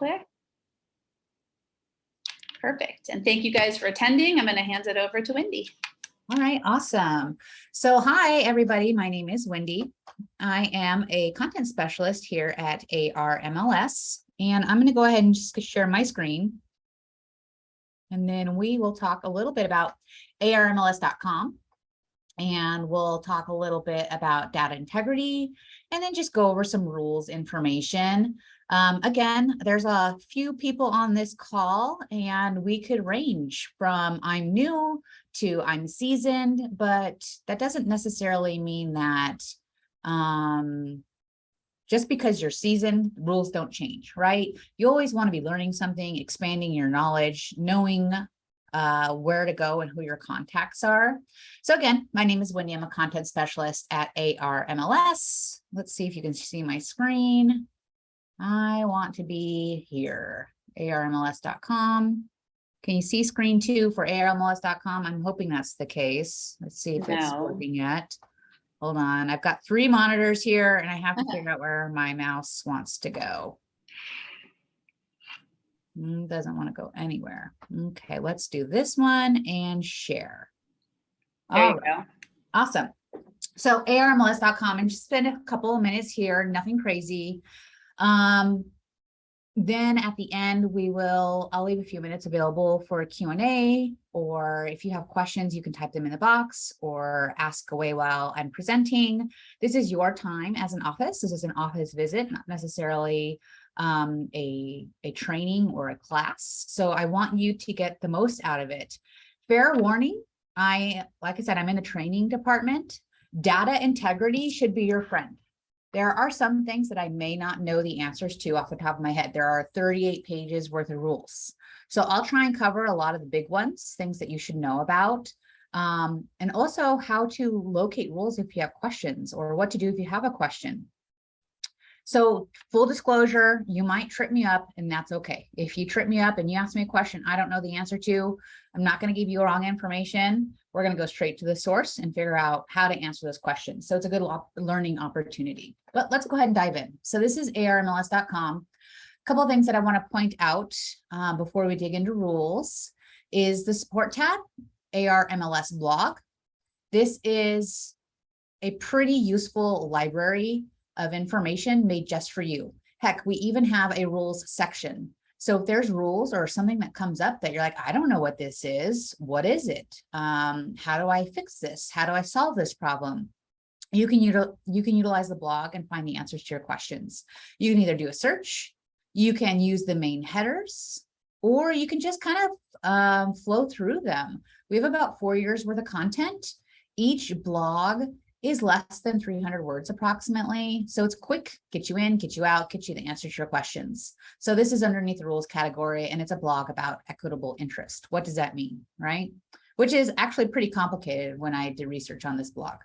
quick. Perfect. And thank you guys for attending. I'm going to hand it over to Wendy. All right, awesome. So hi, everybody. My name is Wendy. I am a content specialist here at ARMLS, and I'm going to go ahead and just share my screen. And then we will talk a little bit about ARMLS.com, and we'll talk a little bit about data integrity, and then just go over some rules information. Again, there's a few people on this call, and we could range from I'm new to I'm seasoned, but that doesn't necessarily mean that just because you're seasoned, rules don't change, right? You always want to be learning something, expanding your knowledge, knowing where to go and who your contacts are. So again, my name is Wendy. I'm a content specialist at ARMLS. Let's see if you can see my screen. I want to be here, ARMLS.com. Can you see screen 2 for ARMLS.com? I'm hoping that's the case. Let's see if it's working yet. Hold on. I've got 3 monitors here, and I have to figure out where my mouse wants to go. Doesn't want to go anywhere. Okay, let's do this one and share. There you go. Awesome. So ARMLS.com, and just spend a couple of minutes here, nothing crazy. Then at the end, I'll leave a few minutes available for a Q&A, or if you have questions, you can type them in the box or ask away while I'm presenting. This is your time as an office. This is an office visit, not necessarily a training or a class. So I want you to get the most out of it. Fair warning, like I said, I'm in the training department. Data integrity should be your friend. There are some things that I may not know the answers to off the top of my head. There are 38 pages worth of rules. So I'll try and cover a lot of the big ones, things that you should know about, and also how to locate rules if you have questions, or what to do if you have a question. So full disclosure, you might trip me up, and that's okay. If you trip me up and you ask me a question I don't know the answer to, I'm not going to give you wrong information. We're going to go straight to the source and figure out how to answer those questions. So it's a good learning opportunity. But let's go ahead and dive in. So this is ARMLS.com. A couple of things that I want to point out before we dig into rules is the support tab, ARMLS blog. This is a pretty useful library of information made just for you. Heck, we even have a rules section. So if there's rules or something that comes up that you're like, I don't know what this is, what is it? How do I fix this? How do I solve this problem? You can utilize the blog and find the answers to your questions. You can either do a search, you can use the main headers, or you can just kind of flow through them. We have about 4 years worth of content. Each blog is less than 300 words approximately. So it's quick, get you in, get you out, get you the answer to your questions. So this is underneath the rules category, and it's a blog about equitable interest. What does that mean, right? Which is actually pretty complicated when I did research on this blog.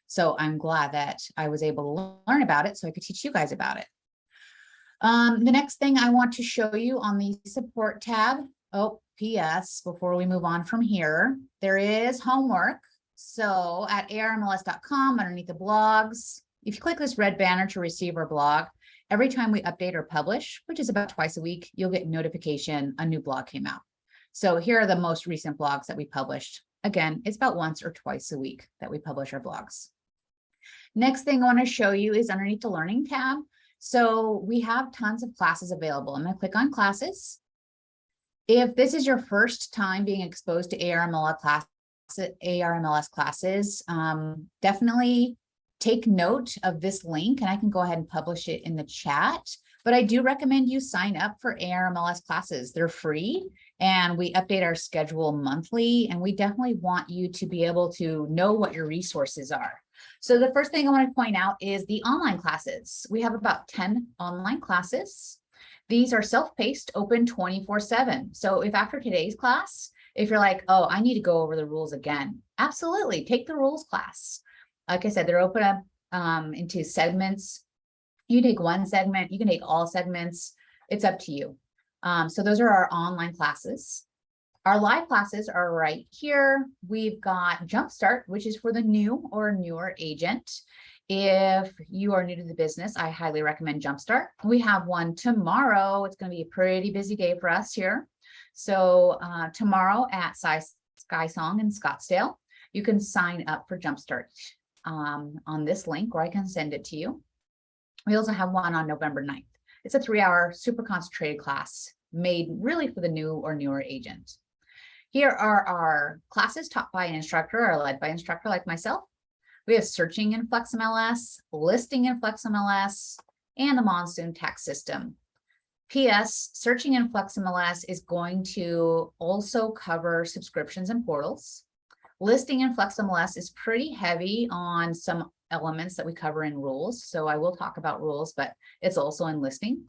So I'm glad that I was able to learn about it so I could teach you guys about it. The next thing I want to show you on the support tab, PS, before we move on from here, there is homework. So at ARMLS.com, underneath the blogs, if you click this red banner to receive our blog, every time we update or publish, which is about twice a week, you'll get notification a new blog came out. So here are the most recent blogs that we published. Again, it's about once or twice a week that we publish our blogs. Next thing I want to show you is underneath the Learning tab. So we have tons of classes available. I'm going to click on Classes. If this is your first time being exposed to ARMLS classes, definitely take note of this link, and I can go ahead and publish it in the chat. But I do recommend you sign up for ARMLS classes. They're free, and we update our schedule monthly, and we definitely want you to be able to know what your resources are. So the first thing I want to point out is the online classes. We have about 10 online classes. These are self-paced, open 24/7. So if after today's class, if you're like, oh, I need to go over the rules again, absolutely, take the rules class. Like I said, they're open up into segments. You take one segment, you can take all segments. It's up to you. So those are our online classes. Our live classes are right here. We've got Jumpstart, which is for the new or newer agent. If you are new to the business, I highly recommend Jumpstart. We have one tomorrow. It's going to be a pretty busy day for us here. So tomorrow at Sky Song in Scottsdale, you can sign up for Jumpstart on this link, or I can send it to you. We also have one on November 9th. It's a 3-hour super concentrated class made really for the new or newer agent. Here are our classes taught by an instructor or led by an instructor like myself. We have searching in FlexMLS, listing in FlexMLS, and the monsoon tax system. P.S. Searching in FlexMLS is going to also cover subscriptions and portals. Listing in FlexMLS is pretty heavy on some elements that we cover in rules. So I will talk about rules, but it's also in listing.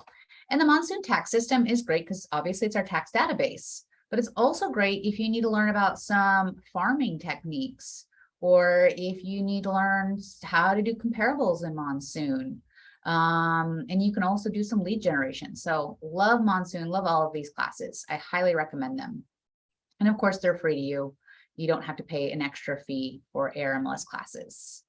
And the monsoon tax system is great because obviously it's our tax database, but it's also great if you need to learn about some farming techniques, or if you need to learn how to do comparables in monsoon. And you can also do some lead generation. So love monsoon, love all of these classes. I highly recommend them. And of course, they're free to you. You don't have to pay an extra fee for ARMLS classes.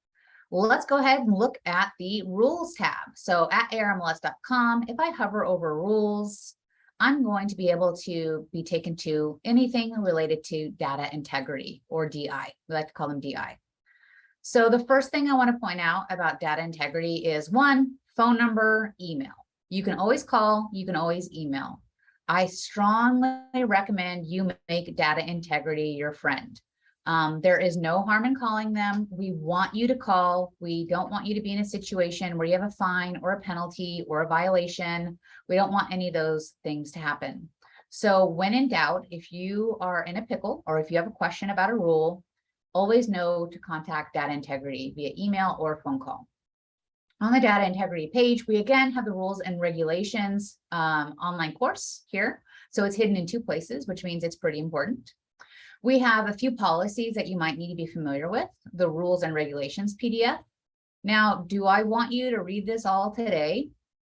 Well, let's go ahead and look at the rules tab. So at ARMLS.com, if I hover over rules, I'm going to be able to be taken to anything related to data integrity, or DI. We like to call them DI. So the first thing I want to point out about data integrity is, one, phone number, email. You can always call, you can always email. I strongly recommend you make data integrity your friend. There is no harm in calling them. We want you to call. We don't want you to be in a situation where you have a fine or a penalty or a violation. We don't want any of those things to happen. So when in doubt, if you are in a pickle or if you have a question about a rule, always know to contact data integrity via email or phone call. On the data integrity page, we again have the rules and regulations online course here. So it's hidden in 2 places, which means it's pretty important. We have a few policies that you might need to be familiar with, the rules and regulations PDF. Now, do I want you to read this all today?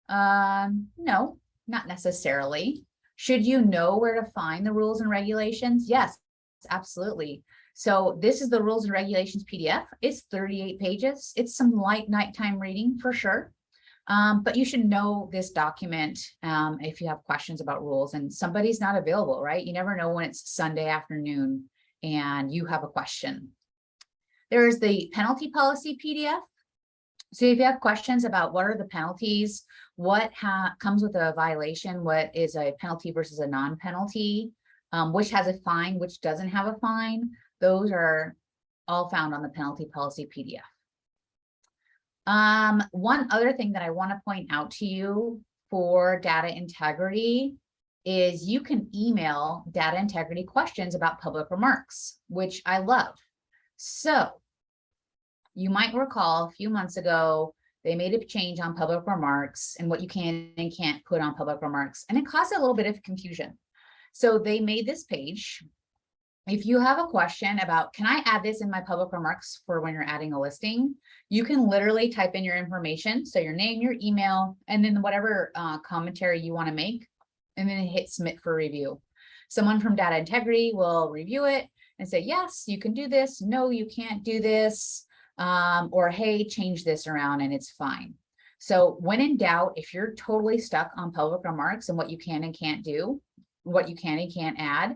No, not necessarily. Should you know where to find the rules and regulations? Yes, absolutely. So this is the rules and regulations PDF. It's 38 pages. It's some light nighttime reading for sure. But you should know this document if you have questions about rules and somebody's not available, right? You never know when it's Sunday afternoon and you have a question. There's the penalty policy PDF. So if you have questions about what are the penalties, what comes with a violation, what is a penalty versus a non-penalty, which has a fine, which doesn't have a fine, those are all found on the penalty policy PDF. One other thing that I want to point out to you for data integrity is you can email data integrity questions about public remarks, which I love. So you might recall a few months ago, they made a change on public remarks and what you can and can't put on public remarks, and it caused a little bit of confusion. So they made this page. If you have a question about, can I add this in my public remarks for when you're adding a listing, you can literally type in your information. So your name, your email, and then whatever commentary you want to make, and then hit submit for review. Someone from data integrity will review it and say, yes, you can do this. No, you can't do this. Or, hey, change this around and it's fine. So when in doubt, if you're totally stuck on public remarks and what you can and can't do, what you can and can't add,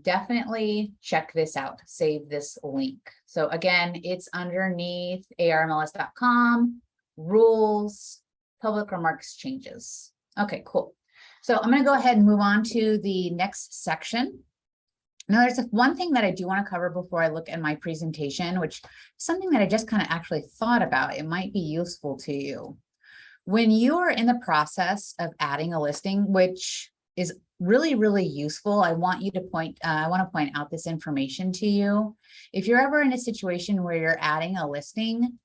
definitely check this out, save this link. So again, it's underneath ARMLS.com, rules, public remarks changes. Okay, cool. So I'm going to go ahead and move on to the next section. Now there's one thing that I do want to cover before I look at my presentation, which is something that I just kind of actually thought about. It might be useful to you. When you are in the process of adding a listing, which is really, really useful. I want to point out this information to you. If you're ever in a situation where you're adding a listing,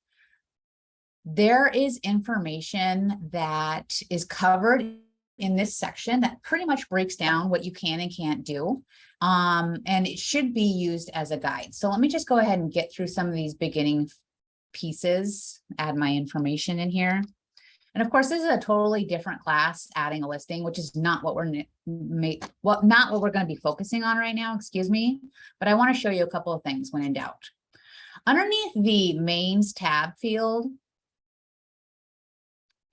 there is information that is covered in this section that pretty much breaks down what you can and can't do. And it should be used as a guide. So let me just go ahead and get through some of these beginning pieces, add my information in here. And of course, this is a totally different class, adding a listing, which is not what we're not what we're going to be focusing on right now, excuse me. But I want to show you a couple of things when in doubt. Underneath the mains tab field,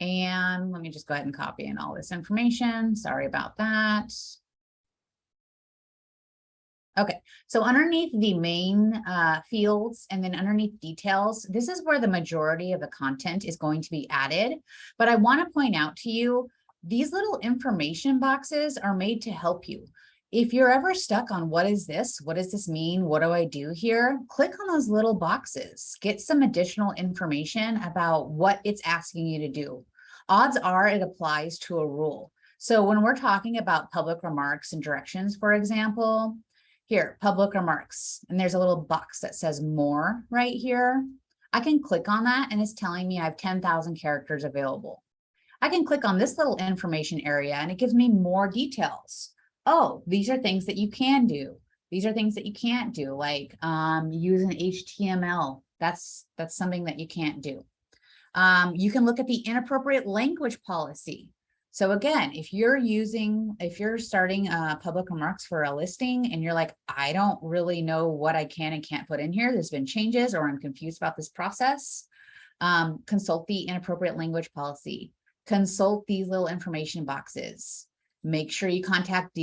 And let me just go ahead and copy in all this information. Sorry about that. Okay, so underneath the main fields and then underneath details, this is where the majority of the content is going to be added. But I want to point out to you, these little information boxes are made to help you. If you're ever stuck on what is this? What does this mean? What do I do here? Click on those little boxes. Get some additional information about what it's asking you to do. Odds are it applies to a rule. So when we're talking about public remarks and directions, for example, here, public remarks, and there's a little box that says more right here. I can click on that and it's telling me I have 10,000 characters available. I can click on this little information area and it gives me more details. Oh, these are things that you can do. These are things that you can't do, like use an HTML. That's something that you can't do. You can look at the inappropriate language policy. So again, if you're starting public remarks for a listing and you're like, I don't really know what I can and can't put in here, there's been changes or I'm confused about this process, consult the inappropriate language policy, consult these little information boxes, make sure you contact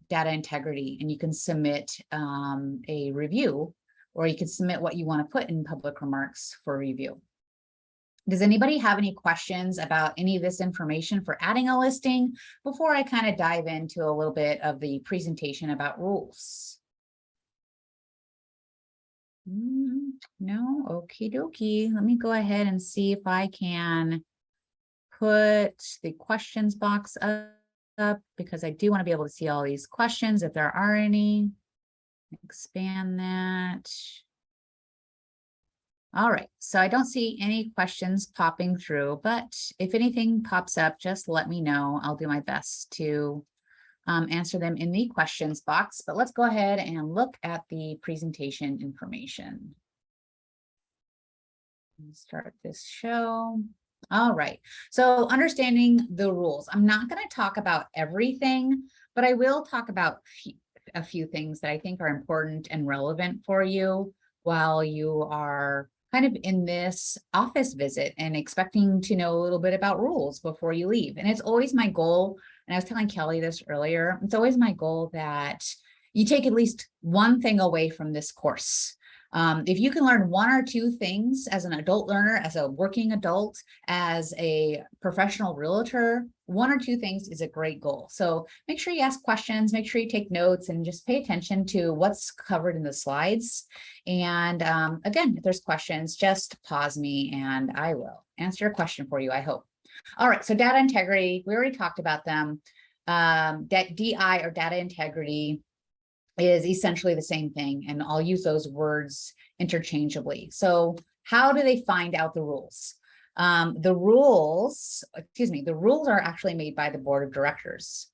data integrity and you can submit a review, or you can submit what you want to put in public remarks for review. Does anybody have any questions about any of this information for adding a listing before I kind of dive into a little bit of the presentation about rules? No, okie dokie. Let me go ahead and see if I can put the questions box up because I do want to be able to see all these questions if there are any. Expand that. All right, so I don't see any questions popping through, but if anything pops up, just let me know. I'll do my best to answer them in the questions box, but let's go ahead and look at the presentation information. Start this show. All right, so understanding the rules. I'm not going to talk about everything, but I will talk about a few things that I think are important and relevant for you while you are kind of in this office visit and expecting to know a little bit about rules before you leave. And it's always my goal, and I was telling Kelly this earlier, it's always my goal that you take at least one thing away from this course. If you can learn one or two things as an adult learner, as a working adult, as a professional realtor, one or two things is a great goal. So make sure you ask questions, make sure you take notes, and just pay attention to what's covered in the slides. And again, if there's questions, just pause me and I will answer a question for you, I hope. All right, so data integrity, we already talked about them. DI or data integrity is essentially the same thing, and I'll use those words interchangeably. So how do they find out the rules? The rules are actually made by the board of directors.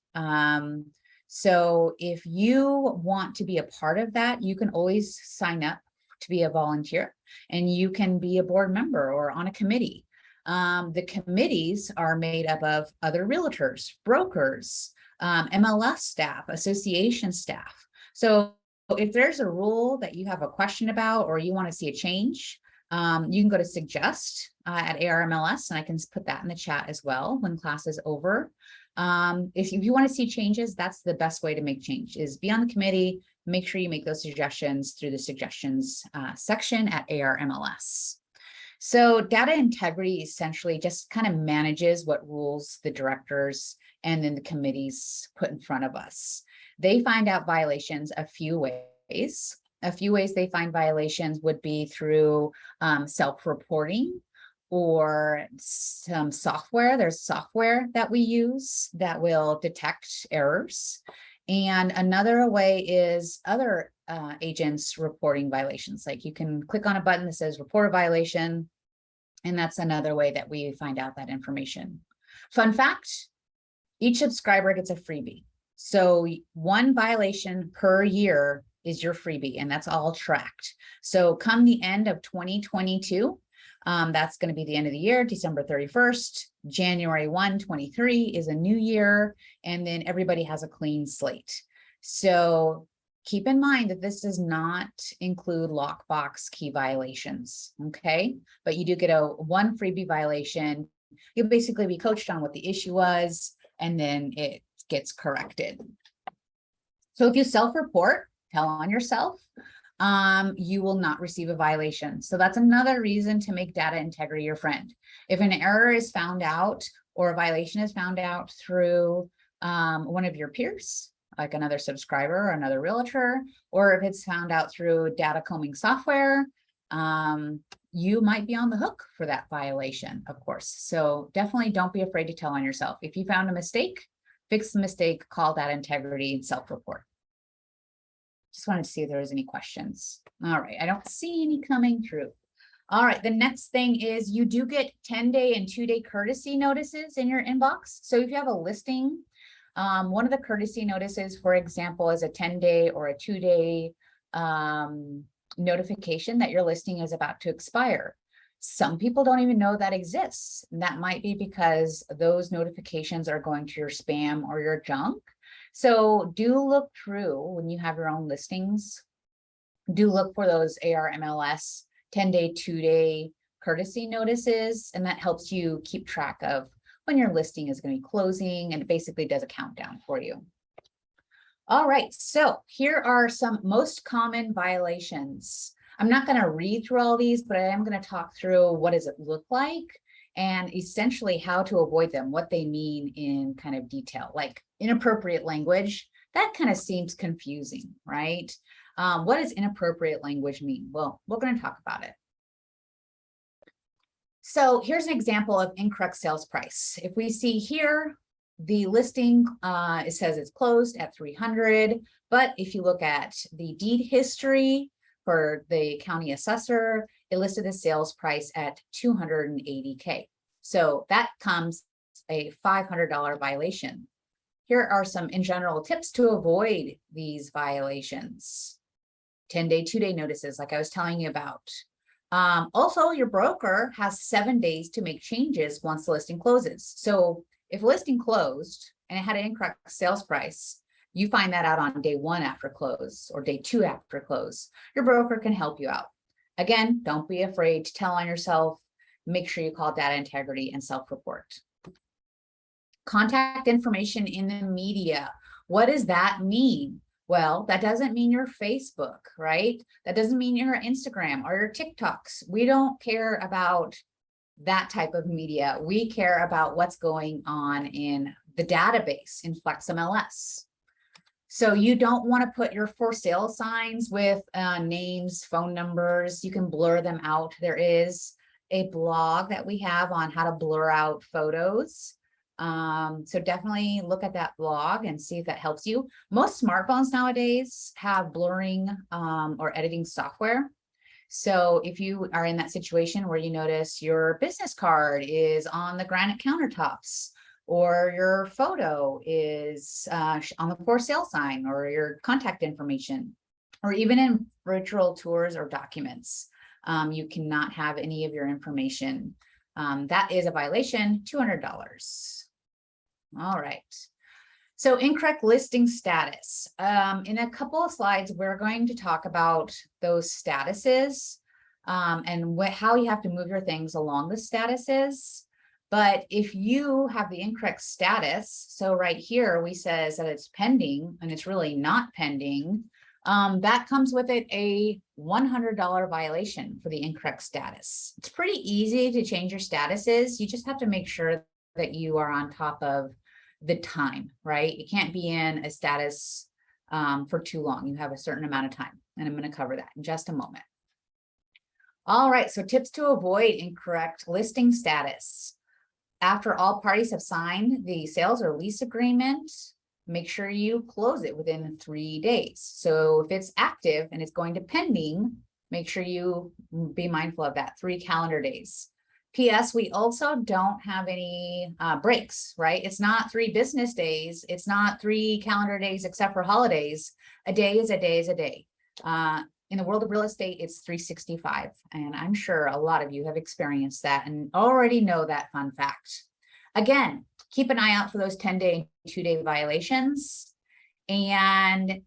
So if you want to be a part of that, you can always sign up to be a volunteer, and you can be a board member or on a committee. The committees are made up of other realtors, brokers, MLS staff, association staff. So if there's a rule that you have a question about or you want to see a change, you can go to suggest at ARMLS, and I can put that in the chat as well when class is over. If you want to see changes, that's the best way to make change, is be on the committee, make sure you make those suggestions through the suggestions section at ARMLS. So data integrity essentially just kind of manages what rules the directors and then the committees put in front of us. They find out violations a few ways. A few ways they find violations would be through self-reporting or some software. There's software that we use that will detect errors. And another way is other agents reporting violations. Like you can click on a button that says report a violation, and that's another way that we find out that information. Fun fact, each subscriber gets a freebie. So one violation per year is your freebie, and that's all tracked. So come the end of 2022, that's going to be the end of the year, December 31st, January 1, 23 is a new year, and then everybody has a clean slate. So keep in mind that this does not include lockbox key violations, okay? But you do get one freebie violation you'll basically be coached on what the issue was, and then it gets corrected. So if you self-report, tell on yourself, you will not receive a violation. So that's another reason to make data integrity your friend. If an error is found out or a violation is found out through one of your peers, like another subscriber or another realtor, or if it's found out through data combing software, you might be on the hook for that violation, of course. So definitely don't be afraid to tell on yourself. If you found a mistake, fix the mistake, call data integrity, and self-report. Just wanted to see if there was any questions. All right, I don't see any coming through. All right, the next thing is you do get 10-day and 2-day courtesy notices in your inbox. So if you have a listing, one of the courtesy notices, for example, is a 10-day or a 2-day notification that your listing is about to expire. Some people don't even know that exists. And that might be because those notifications are going to your spam or your junk. So do look through when you have your own listings. Do look for those ARMLS 10-day, 2-day courtesy notices, and that helps you keep track of when your listing is going to be closing, and it basically does a countdown for you. All right, so here are some most common violations. I'm not going to read through all these, but I am going to talk through what does it look like and essentially how to avoid them, what they mean in kind of detail, like inappropriate language. That kind of seems confusing, right? What does inappropriate language mean? Well, we're going to talk about it. So here's an example of incorrect sales price. If we see here, the listing, it says it's closed at 300, but if you look at the deed history for the county assessor, it listed the sales price at $280K. So that comes a $500 violation. Here are some in general tips to avoid these violations. 10-day, 2-day notices, like I was telling you about. Also, your broker has 7 days to make changes once the listing closes. So if a listing closed and it had an incorrect sales price, you find that out on day 1 after close or day 2 after close. Your broker can help you out. Again, don't be afraid to tell on yourself. Make sure you call data integrity and self-report. Contact information in the media. What does that mean? Well, that doesn't mean your Facebook, right? That doesn't mean your Instagram or your TikToks. We don't care about that type of media. We care about what's going on in the database in FlexMLS. So you don't want to put your for sale signs with names, phone numbers. You can blur them out. There is a blog that we have on how to blur out photos. So definitely look at that blog and see if that helps you. Most smartphones nowadays have blurring or editing software. So if you are in that situation where you notice your business card is on the granite countertops, or your photo is on the for sale sign, or your contact information, or even in virtual tours or documents, you cannot have any of your information. That is a violation, $200. All right. So incorrect listing status. In a couple of slides, we're going to talk about those statuses and how you have to move your things along the statuses. But if you have the incorrect status, so right here, we says that it's pending and it's really not pending, that comes with it a $100 violation for the incorrect status. It's pretty easy to change your statuses. You just have to make sure that you are on top of the time, right? You can't be in a status for too long. You have a certain amount of time, and I'm going to cover that in just a moment. All right, so tips to avoid incorrect listing status. After all parties have signed the sales or lease agreement, make sure you close it within 3 days. So if it's active and it's going to pending, make sure you be mindful of that, 3 calendar days. P.S. We also don't have any breaks, right? It's not 3 business days. It's not 3 calendar days, except for holidays. A day is a day is a day. In the world of real estate, it's 365. And I'm sure a lot of you have experienced that and already know that fun fact. Again, keep an eye out for those 10-day, 2-day violations. And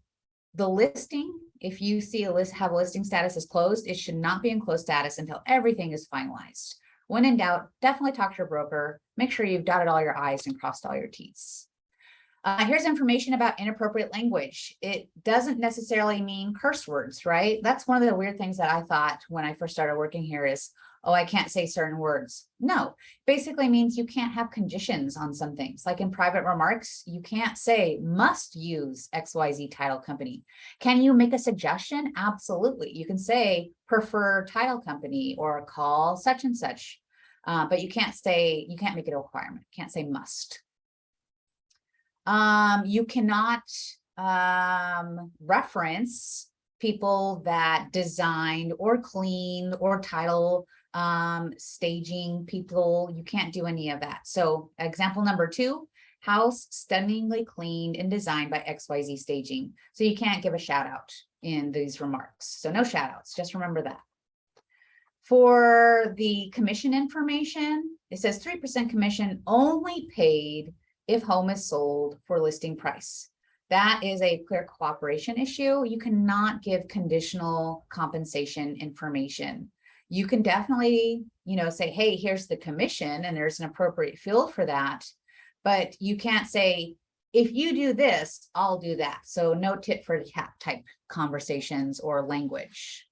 the listing, if you see have a listing status is closed, it should not be in closed status until everything is finalized. When in doubt, definitely talk to your broker make sure you've dotted all your I's and crossed all your T's. Here's information about inappropriate language. It doesn't necessarily mean curse words, right? That's one of the weird things that I thought when I first started working here is, oh, I can't say certain words. No, basically means you can't have conditions on some things. Like in private remarks, you can't say must use XYZ title company. Can you make a suggestion? Absolutely. You can say prefer title company or call such and such, but you can't make it a requirement. You can't say must. You cannot reference people that designed or cleaned or title staging people. You can't do any of that. So example number 2, house stunningly cleaned and designed by XYZ staging. So you can't give a shout out in these remarks. So no shout outs, just remember that. For the commission information, it says 3% commission only paid if home is sold for listing price. That is a clear cooperation issue. You cannot give conditional compensation information. You can definitely, say, hey, here's the commission, and there's an appropriate field for that. But you can't say, if you do this, I'll do that. So no tit for tat type conversations or language.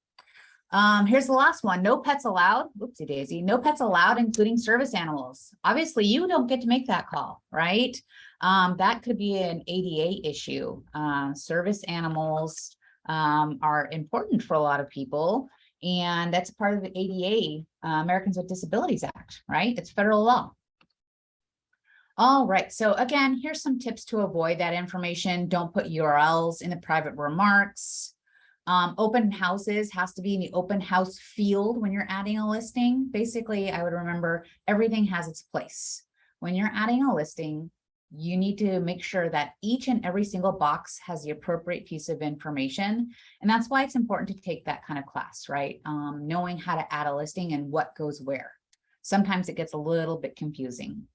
Here's the last one. No pets allowed. Whoopsie daisy. No pets allowed, including service animals. Obviously, you don't get to make that call, right? That could be an ADA issue. Service animals are important for a lot of people, and that's part of the ADA, Americans with Disabilities Act, right? It's federal law. All right. So again, here's some tips to avoid that information. Don't put URLs in the private remarks. Open houses has to be in the open house field when you're adding a listing. Basically, I would remember everything has its place. When you're adding a listing, you need to make sure that each and every single box has the appropriate piece of information. And that's why it's important to take that kind of class, right? Knowing how to add a listing and what goes where. Sometimes it gets a little bit confusing.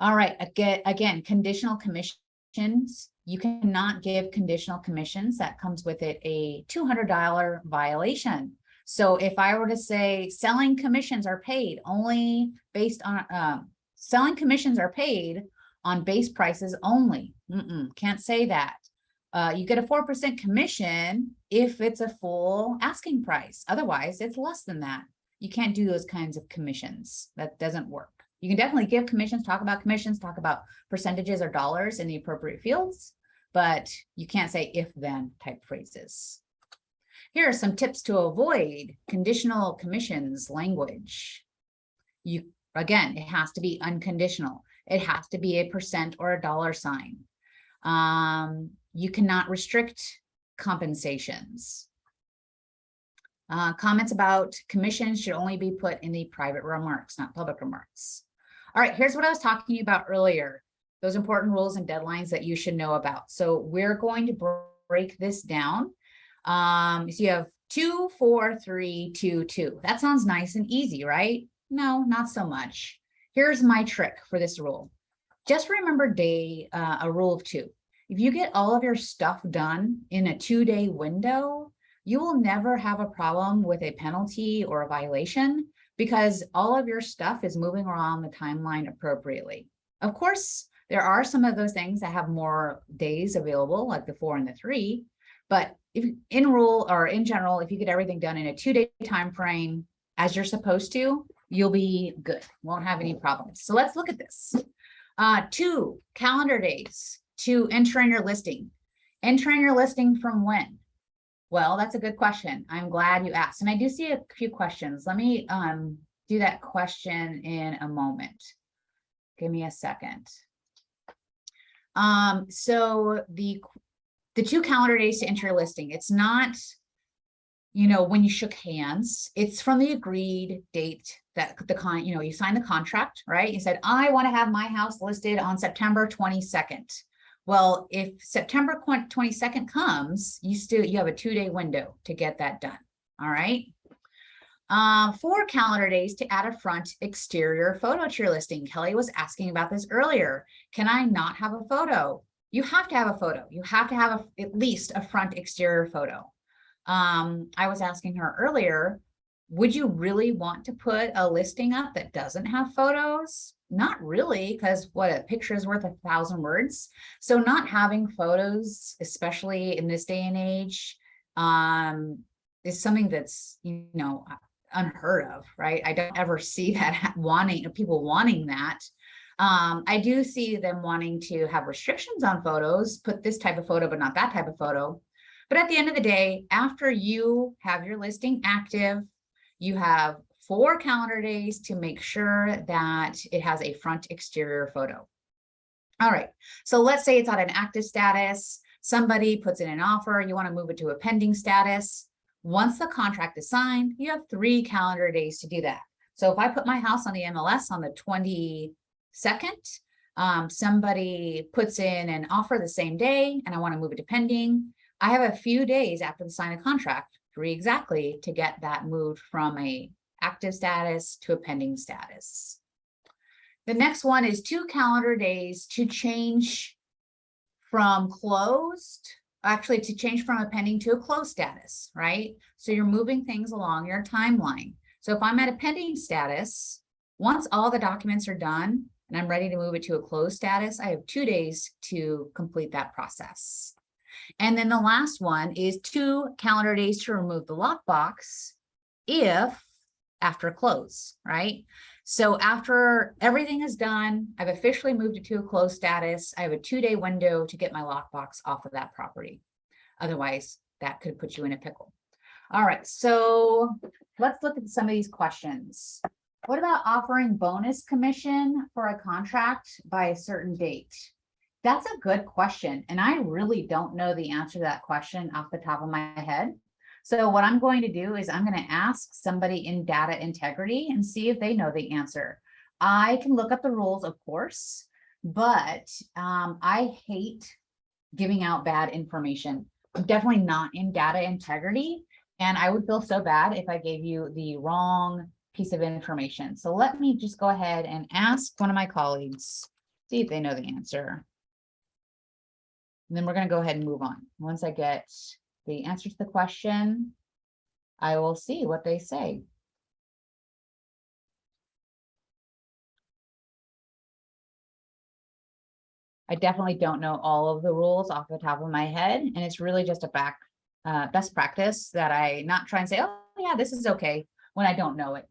All right, again, conditional commissions. You cannot give conditional commissions. That comes with it a $200 violation. So if I were to say selling commissions are paid only based on, selling commissions are paid on base prices only. Can't say that. You get a 4% commission if it's a full asking price. Otherwise, it's less than that. You can't do those kinds of commissions. That doesn't work. You can definitely give commissions, talk about percentages or dollars in the appropriate fields, but you can't say if then type phrases. Here are some tips to avoid conditional commissions language. Again, it has to be unconditional. It has to be a % or a dollar sign. You cannot restrict compensations. Comments about commissions should only be put in the private remarks, not public remarks. All right, here's what I was talking about earlier, those important rules and deadlines that you should know about. So we're going to break this down. So you have 2, 4, 3, 2, 2. That sounds nice and easy, right? No, not so much. Here's my trick for this rule. Just remember a rule of 2. If you get all of your stuff done in a 2-day window, you will never have a problem with a penalty or a violation because all of your stuff is moving around the timeline appropriately. Of course, there are some of those things that have more days available, like the 4 and the 3, but if in general, if you get everything done in a 2-day time frame as you're supposed to, you'll be good. Won't have any problems. So let's look at this. 2 calendar days to enter in your listing. Enter in your listing from when? Well, that's a good question. I'm glad you asked. And I do see a few questions. Let me do that question in a moment. Give me a second. So the 2 calendar days to enter your listing, it's not, when you shook hands, it's from the agreed date that you signed the contract, right? You said, I want to have my house listed on September 22nd. Well, if September 22nd comes, you have a 2-day window to get that done. All right. 4 calendar days to add a front exterior photo to your listing. Kelly was asking about this earlier. Can I not have a photo? You have to have a photo. You have to have at least a front exterior photo. I was asking her earlier, Would you really want to put a listing up that doesn't have photos? Not really, because what, a picture is worth 1,000 words. So not having photos, especially in this day and age, is something that's, unheard of, right? I don't ever see that people wanting that. I do see them wanting to have restrictions on photos, put this type of photo, but not that type of photo. But at the end of the day, after you have your listing active, you have 4 calendar days to make sure that it has a front exterior photo. All right, so let's say it's at an active status. Somebody puts in an offer, you want to move it to a pending status. Once the contract is signed, you have 3 calendar days to do that. So if I put my house on the MLS on the 22nd, somebody puts in an offer the same day and I want to move it to pending, I have a few days after the sign of contract, 3 exactly, to get that moved from a active status to a pending status. The next one is 2 calendar days to change from closed, actually to change from a pending to a closed status, right? So you're moving things along your timeline. So if I'm at a pending status, once all the documents are done and I'm ready to move it to a closed status, I have 2 days to complete that process. And then the last one is 2 calendar days to remove the lockbox if after close, right? So after everything is done, I've officially moved it to a closed status. I have a 2-day window to get my lockbox off of that property. Otherwise, that could put you in a pickle. All right, so let's look at some of these questions. What about offering bonus commission for a contract by a certain date? That's a good question. And I really don't know the answer to that question off the top of my head. So what I'm going to do is I'm going to ask somebody in data integrity and see if they know the answer. I can look up the rules, of course, but I hate giving out bad information. I'm definitely not in data integrity, and I would feel so bad if I gave you the wrong piece of information. So let me just go ahead and ask one of my colleagues, see if they know the answer. And then we're going to go ahead and move on. Once I get the answer to the question, I will see what they say. I definitely don't know all of the rules off the top of my head, and it's really just a best practice that I not try and say, oh yeah, this is okay, when I don't know it.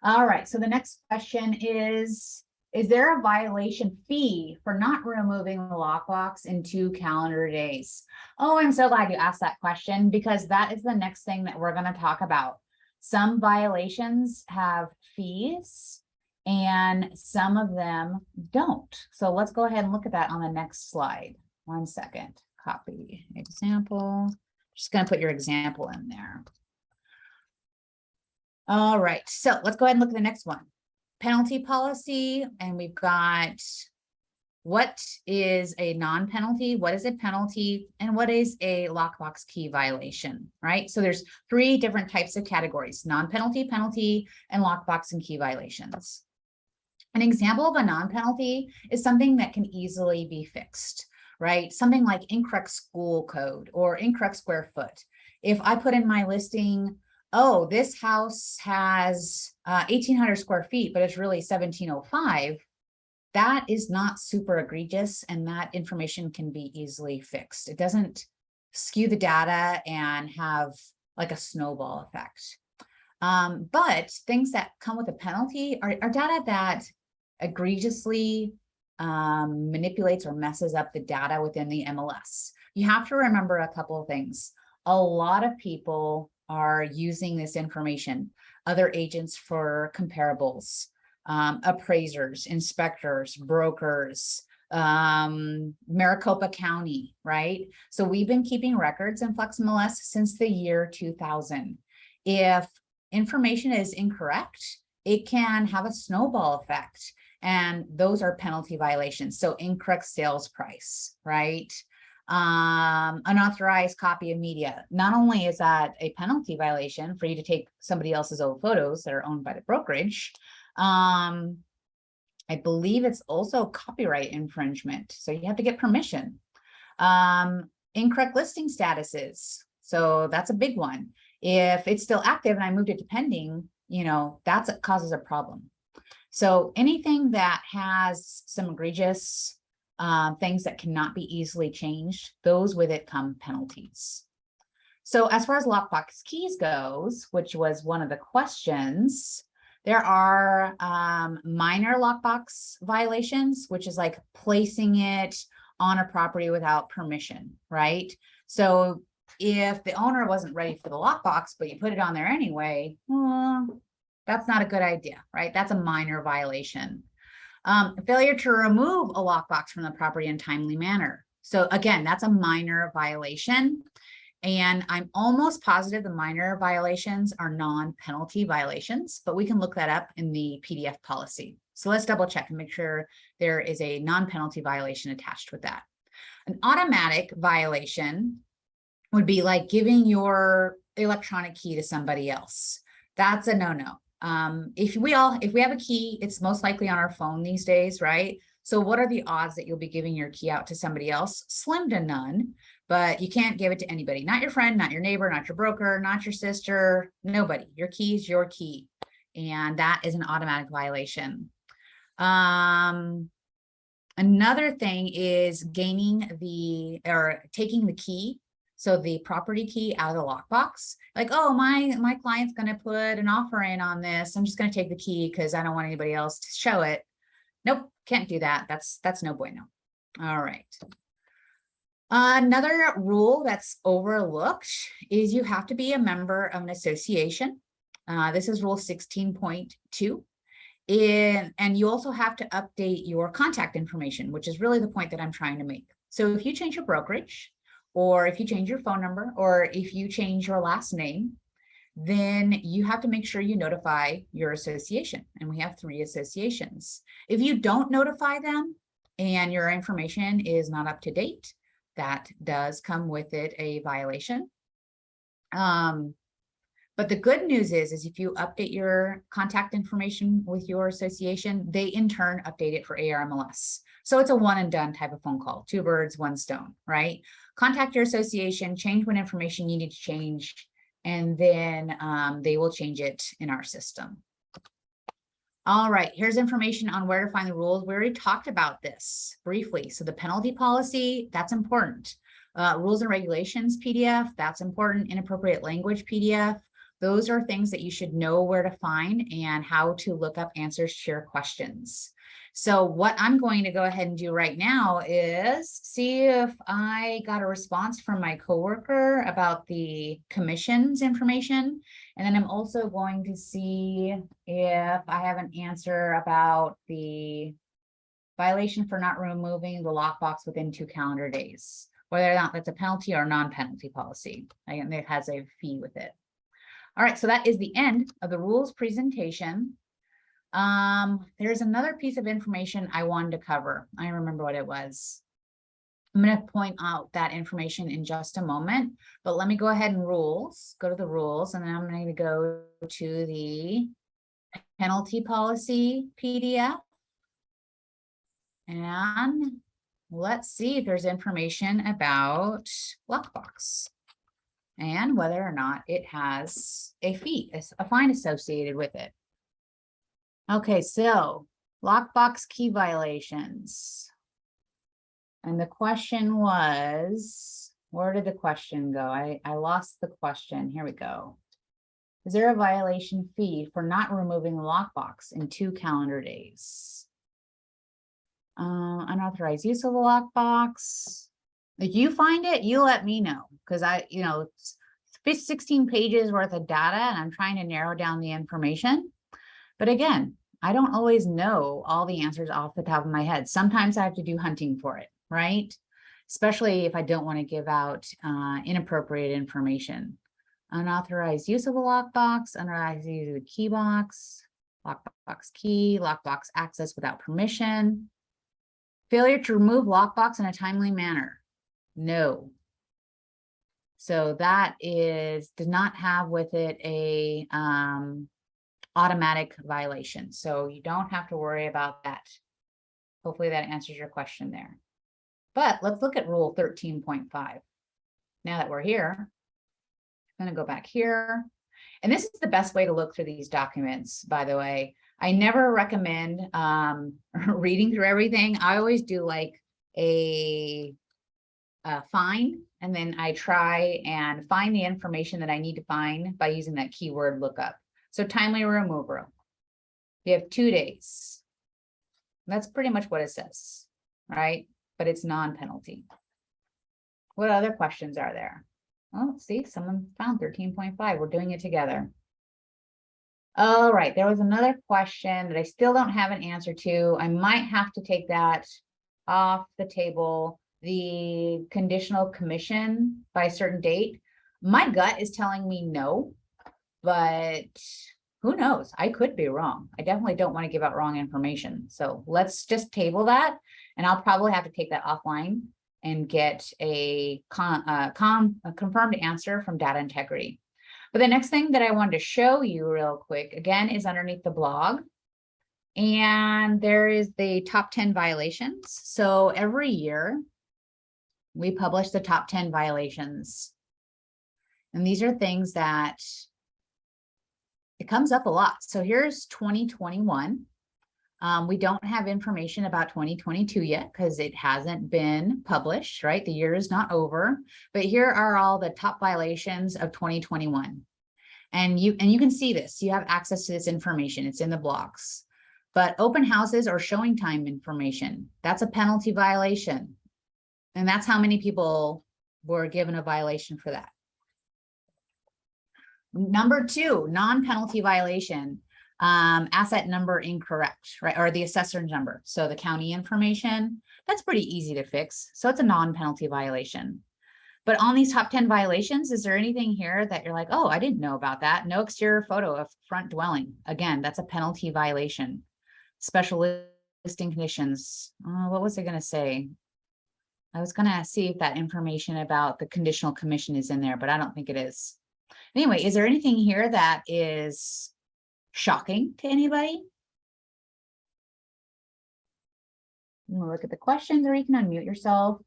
All right, so the next question is there a violation fee for not removing the lockbox in 2 calendar days? Oh, I'm so glad you asked that question, because that is the next thing that we're going to talk about. Some violations have fees and some of them don't. So let's go ahead and look at that on the next slide. 1 second, copy example. Just going to put your example in there. All right, so let's go ahead and look at the next one. Penalty policy, and we've got what is a non-penalty, what is a penalty, and what is a lockbox key violation, right? So there's 3 different types of categories: non-penalty, penalty, and lockbox and key violations. An example of a non-penalty is something that can easily be fixed, right? Something like incorrect school code or incorrect square foot. If I put in my listing, oh, this house has 1,800 square feet, but it's really 1,705, that is not super egregious, and that information can be easily fixed. It doesn't skew the data and have like a snowball effect. But things that come with a penalty are data that egregiously manipulates or messes up the data within the MLS. You have to remember a couple of things. A lot of people are using this information, other agents for comparables, appraisers, inspectors, brokers, Maricopa County, right? So we've been keeping records in FlexMLS since the year 2000. If information is incorrect, it can have a snowball effect, and those are penalty violations. So incorrect sales price, right? Unauthorized copy of media. Not only is that a penalty violation for you to take somebody else's old photos that are owned by the brokerage, I believe it's also copyright infringement. So you have to get permission. Incorrect listing statuses. So that's a big one. If it's still active and I moved it to pending, you know, that's what causes a problem. So anything that has some egregious things that cannot be easily changed, those with it come penalties. So as far as Lockbox Keys goes, which was one of the questions, there are minor lockbox violations, which is like placing it on a property without permission, right? So if the owner wasn't ready for the lockbox, but you put it on there anyway, well, that's not a good idea, right? That's a minor violation. Failure to remove a lockbox from the property in a timely manner. So again, that's a minor violation. And I'm almost positive the minor violations are non-penalty violations, but we can look that up in the PDF policy. So let's double check and make sure there is a non-penalty violation attached with that. An automatic violation would be like giving your electronic key to somebody else. That's a no-no. If we have a key, it's most likely on our phone these days, right? So what are the odds that you'll be giving your key out to somebody else? Slim to none, but you can't give it to anybody, not your friend, not your neighbor, not your broker, not your sister, nobody. Your key is your key. And that is an automatic violation. Another thing is taking the key. So the property key out of the lockbox, like, oh, my client's going to put an offer in on this. I'm just going to take the key because I don't want anybody else to show it. Nope, can't do that. That's no bueno. All right. Another rule that's overlooked is you have to be a member of an association. This is rule 16.2. And you also have to update your contact information, which is really the point that I'm trying to make. So if you change your brokerage, or if you change your phone number, or if you change your last name, then you have to make sure you notify your association. And we have 3 associations. If you don't notify them and your information is not up to date, that does come with it a violation. But the good news is if you update your contact information with your association, they in turn update it for ARMLS. So it's a one and done type of phone call, 2 birds, 1 stone, right? Contact your association, change what information you need to change, and then they will change it in our system. All right, here's information on where to find the rules. We already talked about this briefly. So the penalty policy, that's important. Rules and regulations PDF, that's important. Inappropriate language PDF. Those are things that you should know where to find and how to look up answers to your questions. So what I'm going to go ahead and do right now is see if I got a response from my coworker about the commissions information. And then I'm also going to see if I have an answer about the violation for not removing the lockbox within 2 calendar days, whether or not that's a penalty or non-penalty policy. Again, it has a fee with it. All right, so that is the end of the rules presentation. There's another piece of information I wanted to cover. I remember what it was. I'm going to point out that information in just a moment, but let me go ahead and go to the rules, and then I'm going to go to the penalty policy PDF. And let's see if there's information about Lockbox and whether or not it has a fee, a fine associated with it. Okay, so Lockbox key violations. And the question was, where did the question go? I lost the question. Here we go. Is there a violation fee for not removing the lockbox in 2 calendar days? Unauthorized use of the lockbox. If you find it, you let me know, because it's 16 pages worth of data and I'm trying to narrow down the information. But again, I don't always know all the answers off the top of my head. Sometimes I have to do hunting for it, right? Especially if I don't want to give out inappropriate information. Unauthorized use of a lockbox, unauthorized use of a key box, lockbox key, lockbox access without permission. Failure to remove lockbox in a timely manner. No. So that does not have with it a automatic violation. So you don't have to worry about that. Hopefully that answers your question there. But let's look at rule 13.5. Now that we're here, I'm gonna go back here. And this is the best way to look through these documents, by the way. I never recommend reading through everything. I always do like a find, and then I try and find the information that I need to find by using that keyword lookup. So timely removal. You have 2 days. That's pretty much what it says, right? But it's non-penalty. What other questions are there? Oh, see, someone found 13.5. We're doing it together. All right, there was another question that I still don't have an answer to. I might have to take that off the table. The conditional commission by a certain date. My gut is telling me no, but who knows? I could be wrong. I definitely don't want to give out wrong information. So let's just table that, and I'll probably have to take that offline and get a confirmed answer from data integrity. But the next thing that I wanted to show you real quick, again, is underneath the blog. And there is the top 10 violations. So every year we publish the top 10 violations. And these are things that it comes up a lot. So here's 2021. We don't have information about 2022 yet because it hasn't been published, right? The year is not over, but here are all the top violations of 2021. And you can see this, you have access to this information. It's in the blogs. But open houses or showing time information, that's a penalty violation. And that's how many people were given a violation for that. Number 2, non-penalty violation, asset number incorrect, right? Or the assessor's number. So the county information, that's pretty easy to fix. So it's a non-penalty violation. But on these top 10 violations, is there anything here that you're like, oh, I didn't know about that? No exterior photo of front dwelling. Again, that's a penalty violation. Special listing conditions. What was I going to say? I was going to see if that information about the conditional commission is in there, but I don't think it is. Anyway, is there anything here that is shocking to anybody? I'm gonna look at the questions, or you can unmute yourself.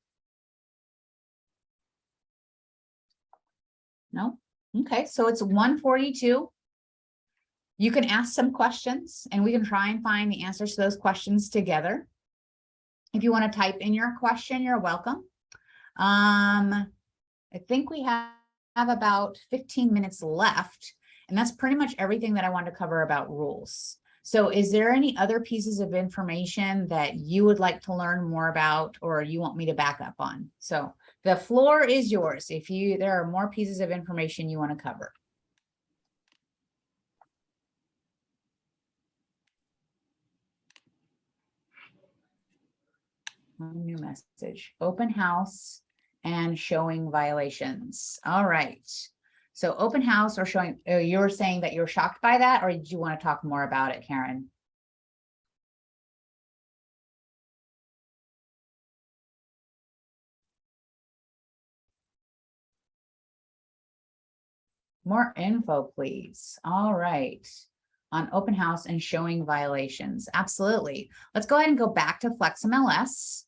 No? Okay, so it's 1:42. You can ask some questions and we can try and find the answers to those questions together. If you want to type in your question, you're welcome. I think we have about 15 minutes left, and that's pretty much everything that I want to cover about rules. So is there any other pieces of information that you would like to learn more about, or you want me to back up on? So the floor is yours if there are more pieces of information you want to cover. New message, open house and showing violations. All right. So open house or showing, you're saying that you're shocked by that, or did you want to talk more about it, Karen? More info, please. All right. On open house and showing violations. Absolutely. Let's go ahead and go back to FlexMLS.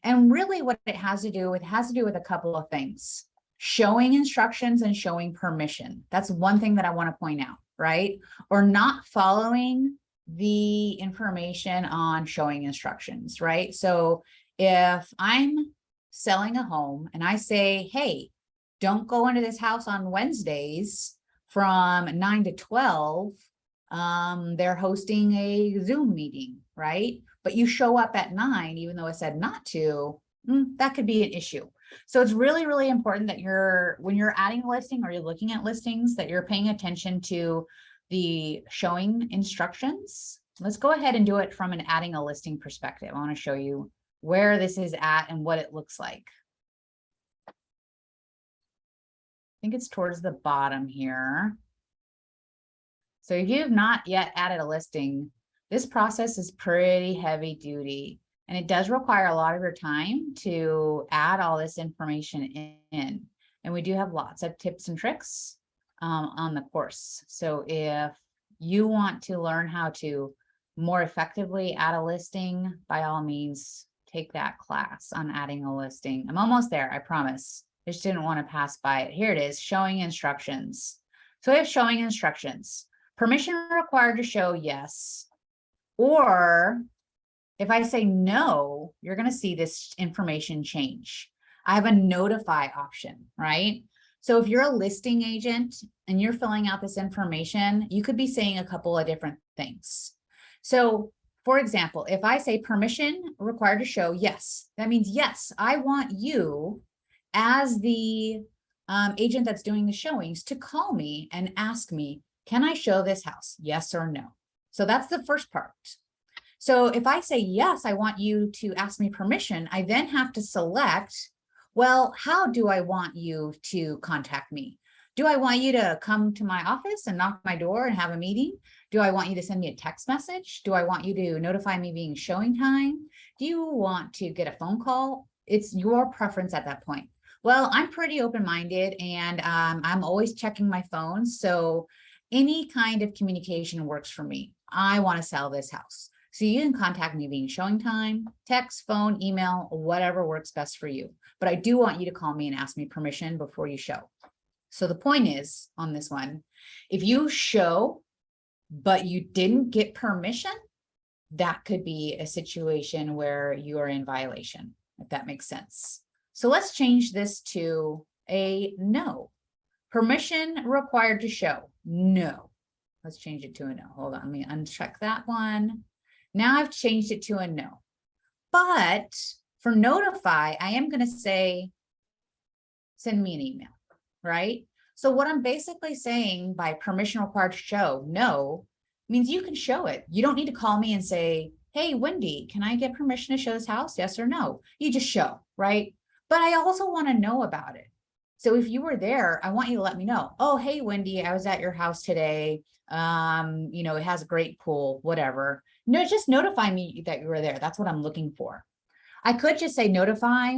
And really what it has to do with a couple of things. Showing instructions and showing permission. That's one thing that I want to point out, right? Or not following the information on showing instructions, right? So if I'm selling a home and I say, hey, don't go into this house on Wednesdays from 9 to 12. They're hosting a Zoom meeting, right? But you show up at 9, even though it said not to, that could be an issue. So it's really, really important that when you're adding a listing or you're looking at listings, that you're paying attention to the showing instructions. Let's go ahead and do it from an adding a listing perspective. I want to show you where this is at and what it looks like. I think it's towards the bottom here. So if you have not yet added a listing, this process is pretty heavy duty, and it does require a lot of your time to add all this information in. And we do have lots of tips and tricks on the course. So if you want to learn how to more effectively add a listing, by all means, take that class on adding a listing. I'm almost there, I promise. I just didn't want to pass by it. Here it is, showing instructions. So we have showing instructions. Permission required to show, yes. Or if I say no, you're going to see this information change. I have a notify option, right? So if you're a listing agent and you're filling out this information, you could be saying a couple of different things. So for example, if I say permission required to show, yes, that means, yes, I want you as the agent that's doing the showings to call me and ask me, can I show this house? Yes or no. So that's the first part. So if I say, yes, I want you to ask me permission, I then have to select, well, how do I want you to contact me? Do I want you to come to my office and knock my door and have a meeting? Do I want you to send me a text message? Do I want you to notify me being showing time? Do you want to get a phone call? It's your preference at that point. Well, I'm pretty open-minded and I'm always checking my phone. So any kind of communication works for me. I want to sell this house. So you can contact me being showing time, text, phone, email, whatever works best for you. But I do want you to call me and ask me permission before you show. So the point is on this one, if you show, but you didn't get permission, that could be a situation where you are in violation, if that makes sense. So let's change this to a no. Permission required to show, no. Let's change it to a no. Hold on, let me uncheck that one. Now I've changed it to a no. But for notify, I am going to say, send me an email, right? So what I'm basically saying by permission required to show, no, means you can show it. You don't need to call me and say, hey, Wendy, can I get permission to show this house? Yes or no? You just show, right? But I also want to know about it. So if you were there, I want you to let me know. Oh, hey, Wendy, I was at your house today. It has a great pool, whatever. No, just notify me that you were there. That's what I'm looking for. I could just say notify.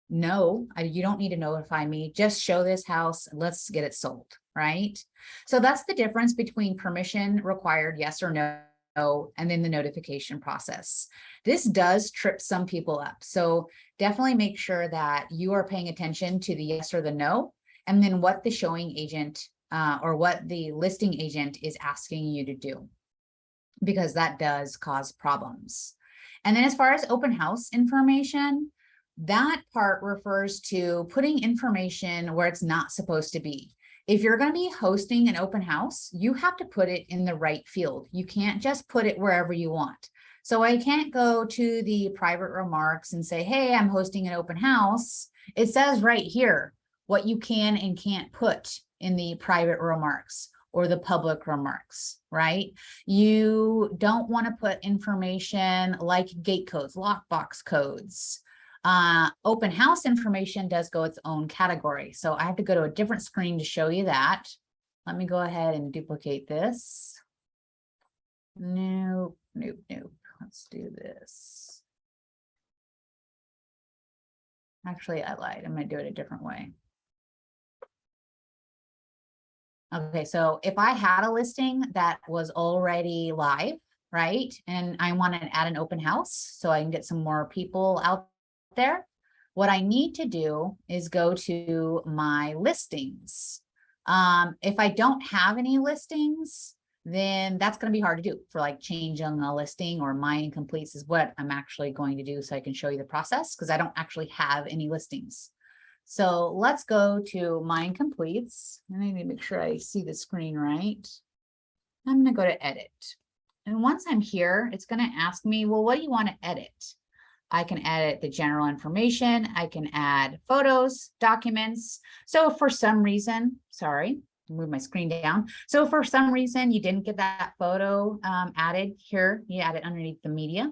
No, you don't need to notify me. Just show this house. Let's get it sold, right? So that's the difference between permission required, yes or no, and then the notification process. This does trip some people up. So definitely make sure that you are paying attention to the yes or the no, and then what the showing agent or what the listing agent is asking you to do, because that does cause problems. And then as far as open house information, that part refers to putting information where it's not supposed to be. If you're going to be hosting an open house, you have to put it in the right field. You can't just put it wherever you want. So I can't go to the private remarks and say, hey, I'm hosting an open house. It says right here what you can and can't put in the private remarks or the public remarks, right? You don't want to put information like gate codes, lockbox codes. Open house information does go its own category. So I have to go to a different screen to show you that. Let me go ahead and duplicate this. Nope. Let's do this. Actually, I lied. I'm going to do it a different way. Okay, so if I had a listing that was already live, right, and I want to add an open house so I can get some more people out there, what I need to do is go to my listings. If I don't have any listings, then that's going to be hard to do for like changing a listing, or my incompletes is what I'm actually going to do so I can show you the process, because I don't actually have any listings. So let's go to my incompletes. I need to make sure I see the screen right. I'm going to go to edit. And once I'm here, it's going to ask me, well, what do you want to edit? I can edit the general information. I can add photos, documents. So for some reason, sorry, move my screen down. So for some reason, you didn't get that photo added here. You add it underneath the media,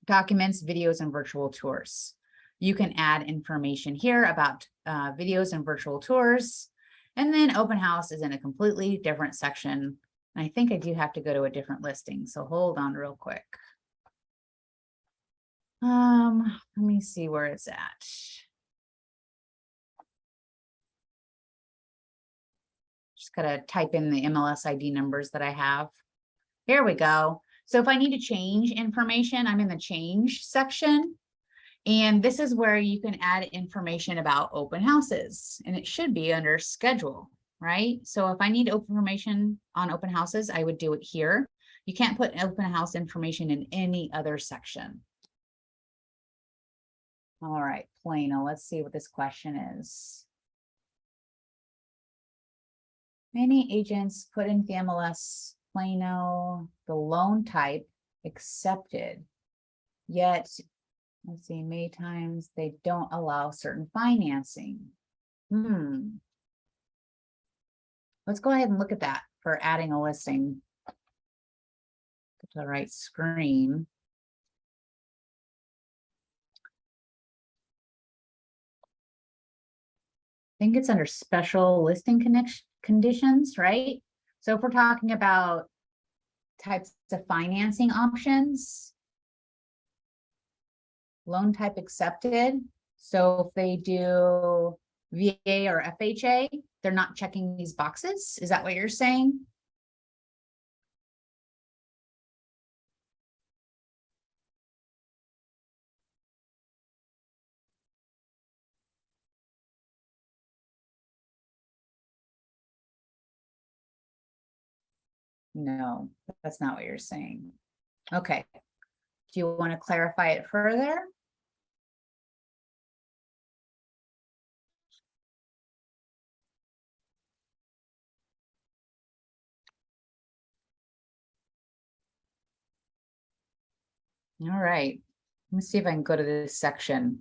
documents, videos, and virtual tours. You can add information here about videos and virtual tours. And then open house is in a completely different section. And I think I do have to go to a different listing. So hold on real quick. Let me see where it's at. Just gotta type in the MLS ID numbers that I have. Here we go. So if I need to change information, I'm in the change section. And this is where you can add information about open houses, and it should be under schedule, right? So if I need information on open houses, I would do it here. You can't put open house information in any other section. All right, Plano, let's see what this question is. Many agents put in the MLS Plano, the loan type accepted, yet, let's see, many times they don't allow certain financing. Let's go ahead and look at that for adding a listing. Go to the right screen. I think it's under special listing conditions, right? So if we're talking about types of financing options, loan type accepted. So if they do VA or FHA, they're not checking these boxes. Is that what you're saying? No, that's not what you're saying. Okay. Do you want to clarify it further? All right. Let me see if I can go to this section.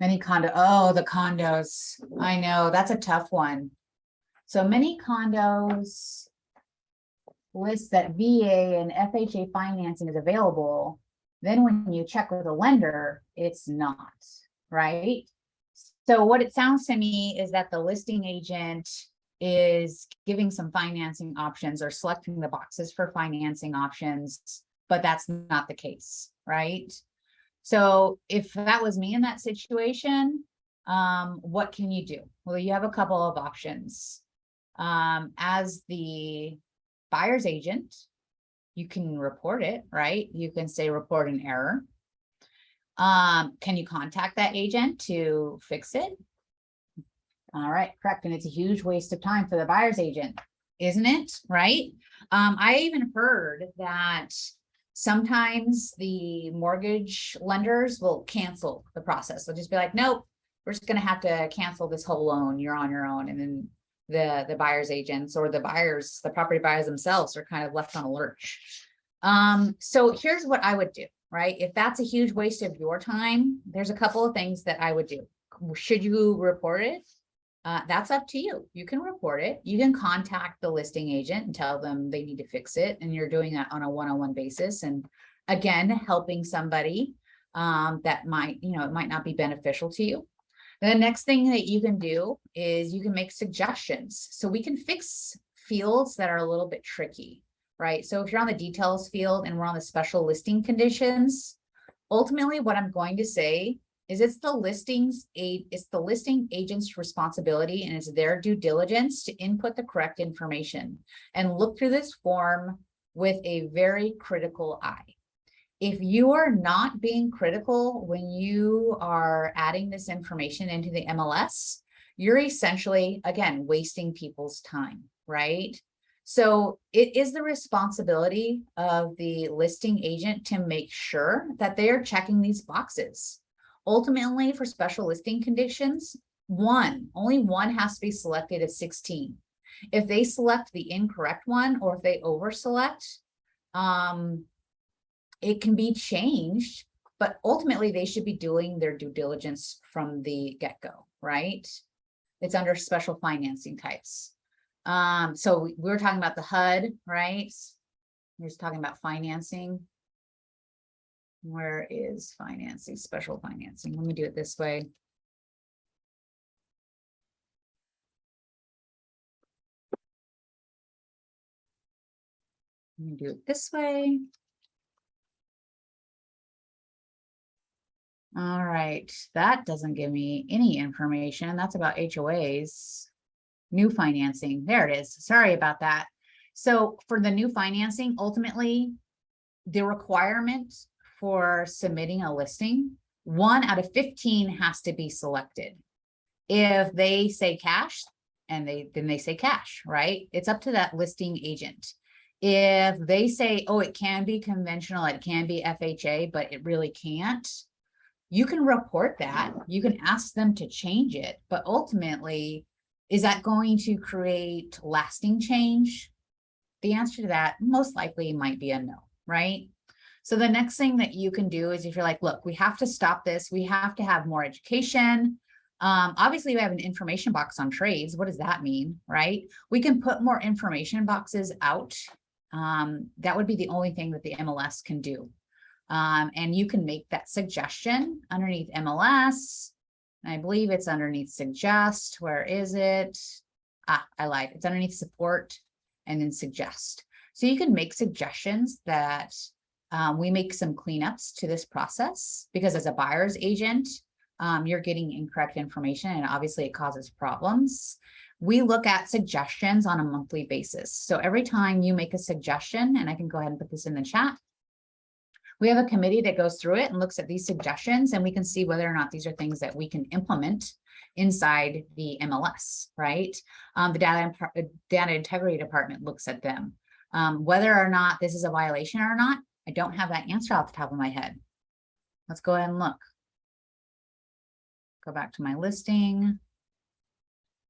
Many condo, oh, the condos. I know, that's a tough one. So many condos list that VA and FHA financing is available. Then when you check with a lender, it's not, right? So what it sounds to me is that the listing agent is giving some financing options or selecting the boxes for financing options, but that's not the case, right? So if that was me in that situation, what can you do? Well, you have a couple of options. As the buyer's agent, you can report it, right? You can say report an error. Can you contact that agent to fix it? All right, correct. And it's a huge waste of time for the buyer's agent, isn't it? Right? I even heard that sometimes the mortgage lenders will cancel the process. They'll just be like, nope, we're just going to have to cancel this whole loan. You're on your own. And then the buyer's agents or the property buyers themselves are kind of left on a lurch. So here's what I would do, right? If that's a huge waste of your time, there's a couple of things that I would do. Should you report it? That's up to you. You can report it. You can contact the listing agent and tell them they need to fix it. And you're doing that on a one-on-one basis. And again, helping somebody that might, it might not be beneficial to you. The next thing that you can do is you can make suggestions. So we can fix fields that are a little bit tricky, right? So if you're on the details field and we're on the special listing conditions, ultimately what I'm going to say is it's the listing agent's responsibility and it's their due diligence to input the correct information and look through this form with a very critical eye. If you are not being critical when you are adding this information into the MLS, you're essentially, again, wasting people's time, right? So it is the responsibility of the listing agent to make sure that they are checking these boxes. Ultimately, for special listing conditions, only one has to be selected of 16. If they select the incorrect one or if they over select, it can be changed, but ultimately they should be doing their due diligence from the get-go, right? It's under special financing types. So we were talking about the HUD, right? We're just talking about financing. Where is financing, special financing? Let me do it this way. Let me do it this way. All right, that doesn't give me any information. That's about HOAs. New financing, there it is. Sorry about that. So for the new financing, ultimately, the requirement for submitting a listing, 1 out of 15 has to be selected. If they say cash, and then they say cash, right? It's up to that listing agent. If they say, oh, it can be conventional, it can be FHA, but it really can't, you can report that. You can ask them to change it, but ultimately, is that going to create lasting change? The answer to that most likely might be a no, right? So the next thing that you can do is if you're like, look, we have to stop this. We have to have more education. Obviously we have an information box on trades. What does that mean, right? We can put more information boxes out. That would be the only thing that the MLS can do. And you can make that suggestion underneath MLS. I believe it's underneath suggest. Where is it? I lied. It's underneath support and then suggest. So you can make suggestions that we make some cleanups to this process, because as a buyer's agent, you're getting incorrect information and obviously it causes problems. We look at suggestions on a monthly basis. So every time you make a suggestion, and I can go ahead and put this in the chat, we have a committee that goes through it and looks at these suggestions, and we can see whether or not these are things that we can implement inside the MLS, right? The data integrity department looks at them. Whether or not this is a violation or not, I don't have that answer off the top of my head. Let's go ahead and look. Go back to my listing,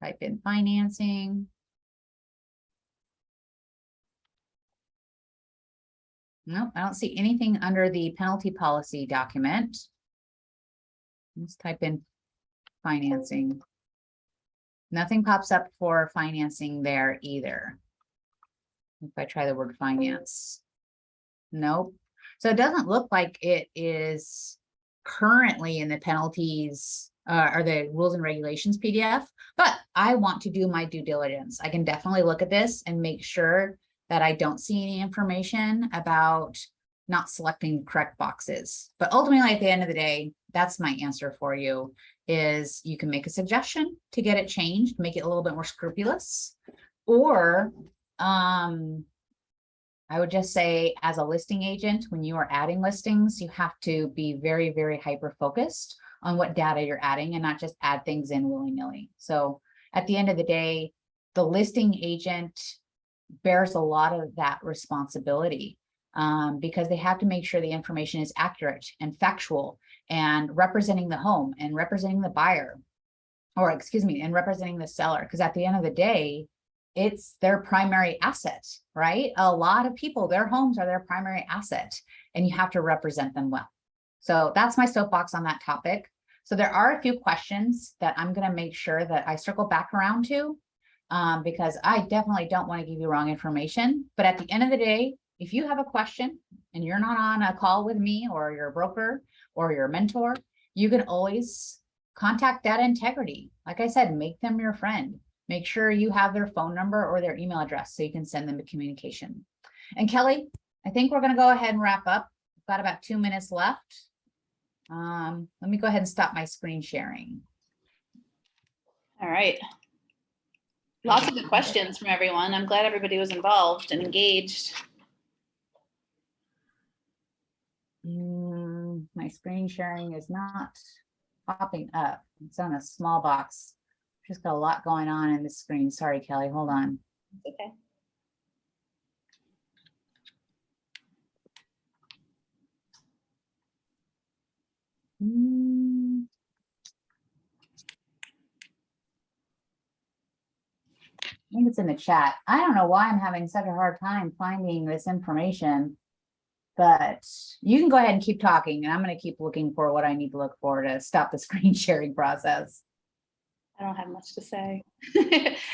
type in financing. Nope, I don't see anything under the penalty policy document. Let's type in financing. Nothing pops up for financing there either. If I try the word finance. Nope. So it doesn't look like it is currently in the penalties or the rules and regulations PDF, but I want to do my due diligence. I can definitely look at this and make sure that I don't see any information about not selecting correct boxes. But ultimately, at the end of the day, that's my answer for you, is you can make a suggestion to get it changed, make it a little bit more scrupulous, or I would just say, as a listing agent, when you are adding listings, you have to be very, very hyper-focused on what data you're adding and not just add things in willy-nilly. So at the end of the day, the listing agent bears a lot of that responsibility because they have to make sure the information is accurate and factual and representing the home and representing the buyer, or excuse me, and representing the seller. Because at the end of the day, it's their primary asset, right? A lot of people, their homes are their primary asset, and you have to represent them well. So that's my soapbox on that topic. So there are a few questions that I'm going to make sure that I circle back around to, because I definitely don't want to give you wrong information. But at the end of the day, if you have a question and you're not on a call with me or your broker or your mentor, you can always contact Data Integrity. Like I said, make them your friend. Make sure you have their phone number or their email address so you can send them a communication. And Kelly, I think we're going to go ahead and wrap up. We've got about 2 minutes left. Let me go ahead and stop my screen sharing. All right. Lots of good questions from everyone. I'm glad everybody was involved and engaged. My screen sharing is not popping up. It's on a small box. Just got a lot going on in the screen. Sorry, Kelly, hold on. Okay. I think it's in the chat. I don't know why I'm having such a hard time finding this information, but you can go ahead and keep talking, and I'm going to keep looking for what I need to look for to stop the screen sharing process. I don't have much to say.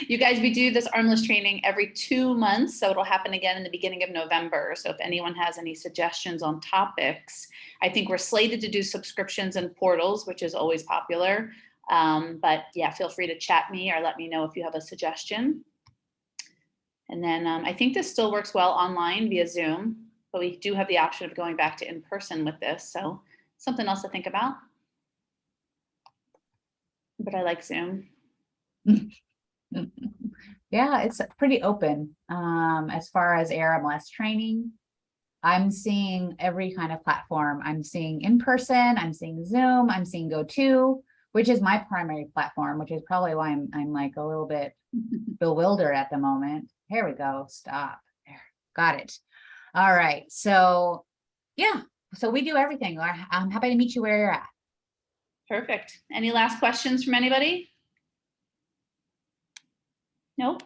You guys, we do this ARMLS training every 2 months, so it'll happen again in the beginning of November. So if anyone has any suggestions on topics, I think we're slated to do subscriptions and portals, which is always popular. But yeah, feel free to chat me or let me know if you have a suggestion. And then I think this still works well online via Zoom, but we do have the option of going back to in-person with this. So something else to think about. But I like Zoom. Yeah, it's pretty open. As far as ARMLS training, I'm seeing every kind of platform. I'm seeing in person, I'm seeing Zoom, I'm seeing GoTo, which is my primary platform, which is probably why I'm like a little bit bewildered at the moment. Here we go. Stop. There. Got it. All right. So yeah, so we do everything. I'm happy to meet you where you're at. Perfect. Any last questions from anybody? Nope.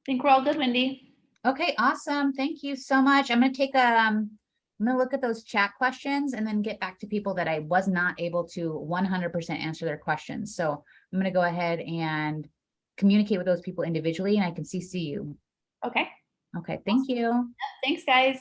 Think we're all good, Wendy. Okay, awesome. Thank you so much. I'm gonna look at those chat questions and then get back to people that I was not able to 100% answer their questions. So I'm gonna go ahead and communicate with those people individually, and I can CC you. Okay. Okay, thank you. Thanks, guys.